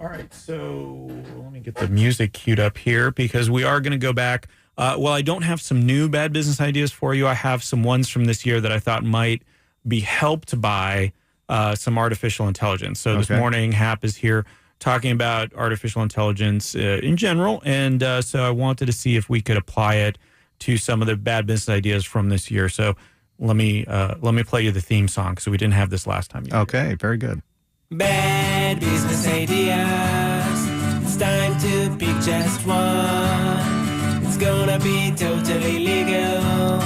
All right, so let me get the music queued up here because we are going to go back. Well, I don't have some new bad business ideas for you. I have some ones from this year that I thought might be helped by some artificial intelligence. So this morning, Hap is here talking about artificial intelligence in general, and so I wanted to see if we could apply it to some of the bad business ideas from this year. So let me play you the theme song because we didn't have this last time. Okay, very good. Bad business ideas. It's time to pick just one. It's gonna be totally legal.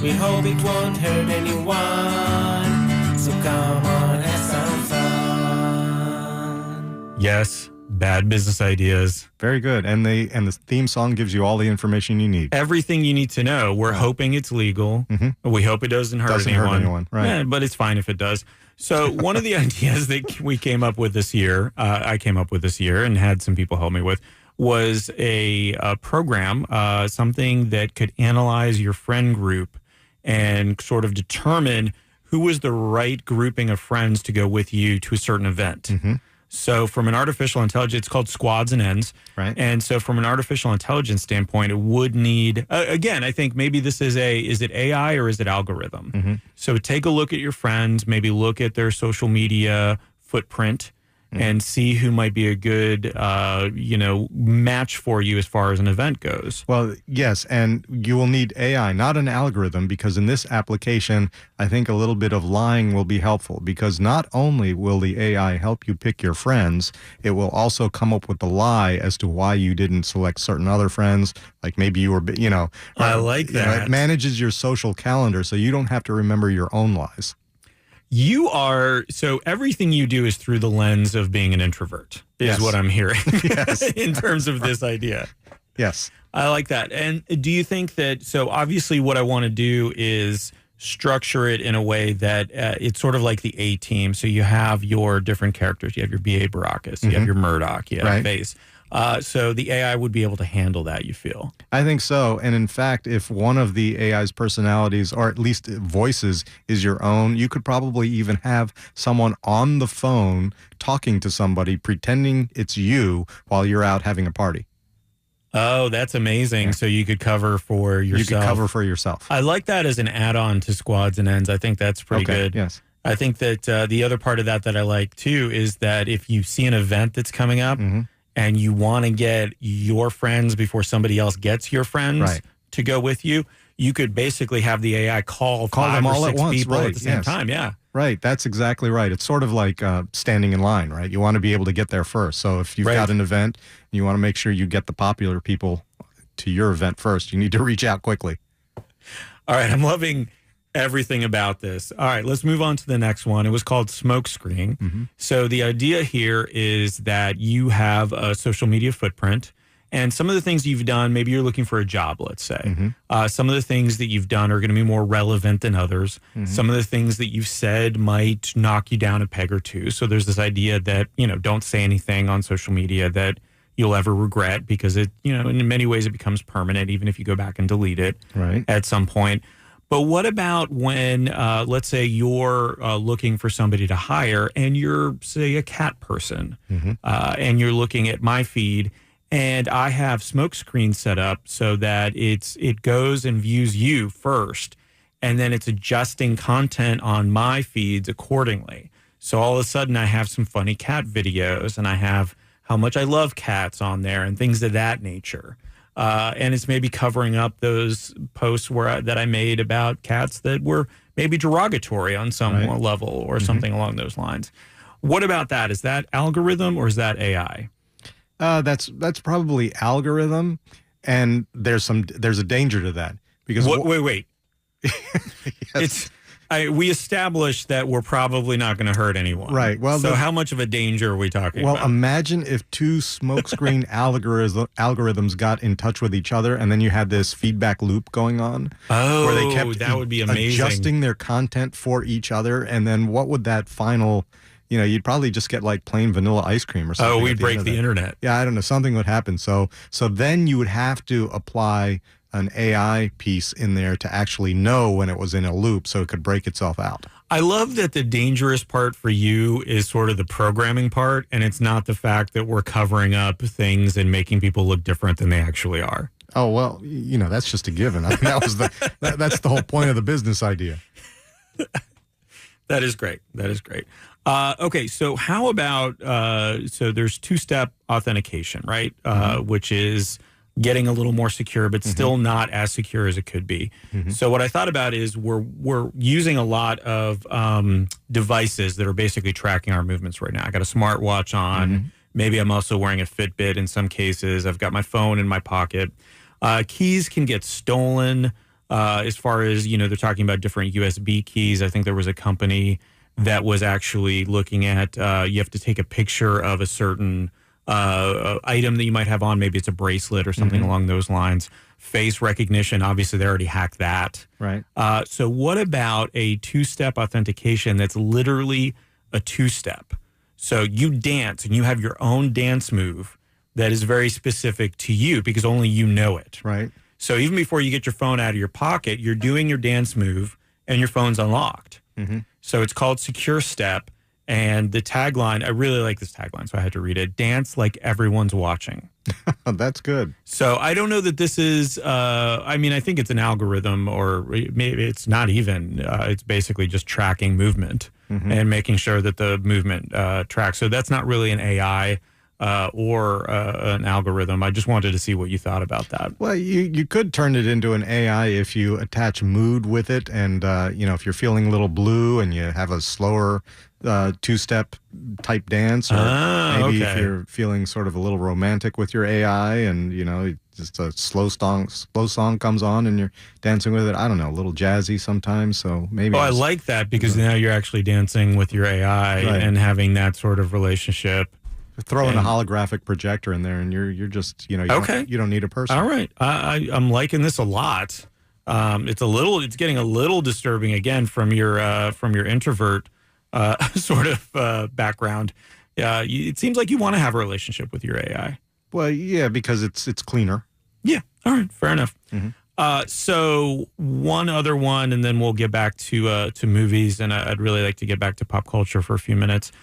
We hope it won't hurt anyone. So come on, have some fun. Yes, bad business ideas. Very good. And the theme song gives you all the information you need. Everything you need to know. We're hoping it's legal. We hope it doesn't hurt anyone. Right. Yeah, but it's fine if it does. So one of the ideas that we came up with this year, I came up with this year and had some people help me with, was a program, something that could analyze your friend group and sort of determine who was the right grouping of friends to go with you to a certain event. So from an artificial intelligence, it's called Squads and Ends. Right. And so from an artificial intelligence standpoint, it would need, again, I think maybe this is is it AI or is it algorithm? So take a look at your friends, maybe look at their social media footprint and see who might be a good, match for you as far as an event goes. Well, yes, and you will need AI, not an algorithm, because in this application, I think a little bit of lying will be helpful, because not only will the AI help you pick your friends, it will also come up with the lie as to why you didn't select certain other friends, like maybe you were, I like that. It manages your social calendar so you don't have to remember your own lies. So everything you do is through the lens of being an introvert, is what I'm hearing in terms of this idea. Yes. I like that. And do you think that, so obviously what I want to do is structure it in a way that it's sort of like the A-team. So you have your different characters. You have your B.A. Baracus, you have your Murdoch, you have Face. So the AI would be able to handle that, you feel? I think so. And in fact, if one of the AI's personalities, or at least voices, is your own, you could probably even have someone on the phone talking to somebody, pretending it's you while you're out having a party. Oh, that's amazing. Yeah. So you could cover for yourself. You could cover for yourself. I like that as an add-on to Squads and Ends. I think that's pretty good. Yes. I think that the other part of that I like, too, is that if you see an event that's coming up, and you want to get your friends before somebody else gets your friends to go with you, you could basically have the AI call them all at once, people at the same time. Yeah. Right. That's exactly right. It's sort of like standing in line, right? You want to be able to get there first. So if you've got an event, and you want to make sure you get the popular people to your event first, you need to reach out quickly. All right. I'm loving everything about this. All right, let's move on to the next one. It was called Smokescreen. So the idea here is that you have a social media footprint, and some of the things you've done, maybe you're looking for a job, let's say. Some of the things that you've done are going to be more relevant than others. Some of the things that you've said might knock you down a peg or two. So there's this idea that, don't say anything on social media that you'll ever regret, because it, in many ways it becomes permanent, even if you go back and delete it at some point. But what about when, let's say you're looking for somebody to hire and you're, say, a cat person, and you're looking at my feed, and I have Smokescreen set up so that it goes and views you first, and then it's adjusting content on my feeds accordingly. So all of a sudden I have some funny cat videos, and I have how much I love cats on there and things of that nature. And it's maybe covering up those posts that I made about cats that were maybe derogatory on some level or something along those lines. What about that? Is that algorithm or is that AI? That's probably algorithm, and there's a danger to that, because wait. We established that we're probably not going to hurt anyone. Right. Well, so how much of a danger are we talking about? Well, imagine if two Smokescreen algorithms got in touch with each other, and then you had this feedback loop going on. Oh, where they kept that would be amazing. Adjusting their content for each other, and then what would that final... you'd probably just get like plain vanilla ice cream or something. Oh, we'd break the internet. Yeah, I don't know. Something would happen. So then you would have to apply an AI piece in there to actually know when it was in a loop so it could break itself out. I love that the dangerous part for you is sort of the programming part, and it's not the fact that we're covering up things and making people look different than they actually are. Oh, well, that's just a given. I mean, that's the whole point of the business idea. That is great. That is great. Okay, so how about, so there's two-step authentication, right? Which is getting a little more secure, but still not as secure as it could be. So what I thought about is we're using a lot of devices that are basically tracking our movements right now. I got a smartwatch on. Maybe I'm also wearing a Fitbit in some cases. I've got my phone in my pocket. Keys can get stolen. As far as, they're talking about different USB keys. I think there was a company that was actually looking at, you have to take a picture of a certain item that you might have on. Maybe it's a bracelet or something along those lines. Face recognition, obviously they already hacked that. Right. So what about a two-step authentication that's literally a two-step? So you dance and you have your own dance move that is very specific to you because only you know it. Right. So even before you get your phone out of your pocket, you're doing your dance move and your phone's unlocked. So it's called Secure Step. And the tagline, I really like this tagline, so I had to read it. Dance like everyone's watching. That's good. So I don't know that this is, I think it's an algorithm, or maybe it's not even. It's basically just tracking movement and making sure that the movement tracks. So that's not really an AI or an algorithm. I just wanted to see what you thought about that. Well, you could turn it into an AI if you attach mood with it. And, if you're feeling a little blue and you have a slower two-step type dance, or maybe if you're feeling sort of a little romantic with your AI and, just a slow song comes on and you're dancing with it. I don't know, a little jazzy sometimes. So maybe. I like that because now you're actually dancing with your AI and having that sort of relationship. Throw in a holographic projector in there, and you're just you don't need a person. All right, I'm liking this a lot. It's getting a little disturbing again from your introvert sort of background. It seems like you want to have a relationship with your AI. Well, yeah, because it's cleaner. Yeah. All right. Fair enough. So one other one, and then we'll get back to movies, and I'd really like to get back to pop culture for a few minutes.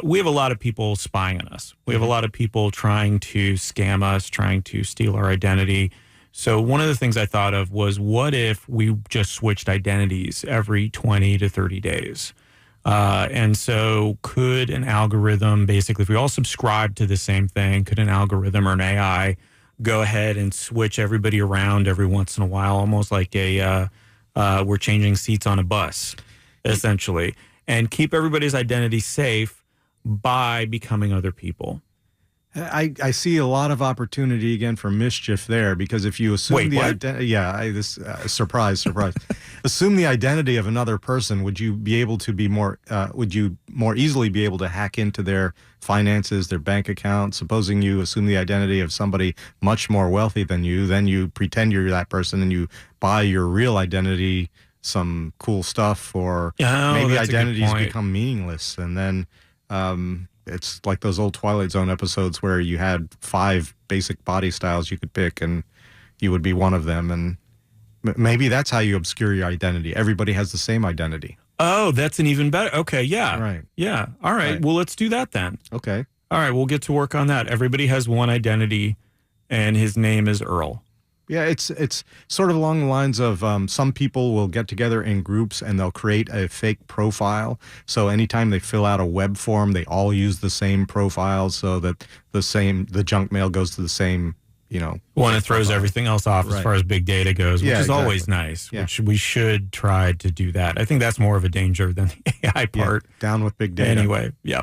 We have a lot of people spying on us. We have a lot of people trying to scam us, trying to steal our identity. So one of the things I thought of was, what if we just switched identities every 20 to 30 days? And so could an algorithm, basically, if we all subscribe to the same thing, could an algorithm or an AI go ahead and switch everybody around every once in a while, almost like we're changing seats on a bus, essentially, and keep everybody's identity safe by becoming other people? I see a lot of opportunity again for mischief there, because if you assume the identity, surprise, assume the identity of another person, would you be able to be more? Would you more easily be able to hack into their finances, their bank account? Supposing you assume the identity of somebody much more wealthy than you, then you pretend you're that person and you buy your real identity some cool stuff, or maybe identities become meaningless, and then. It's like those old Twilight Zone episodes where you had 5 basic body styles you could pick and you would be one of them. And maybe that's how you obscure your identity. Everybody has the same identity. Oh, that's an even better. Okay. Yeah. Right. Yeah. All right. Well, let's do that then. Okay. All right. We'll get to work on that. Everybody has one identity and his name is Earl. Yeah, it's sort of along the lines of some people will get together in groups and they'll create a fake profile. So anytime they fill out a web form, they all use the same profile, so that the junk mail goes to the same, one that throws everything else off as far as big data goes, which is always nice, which we should try to do that. I think that's more of a danger than the AI part. Down with big data. Anyway, yeah.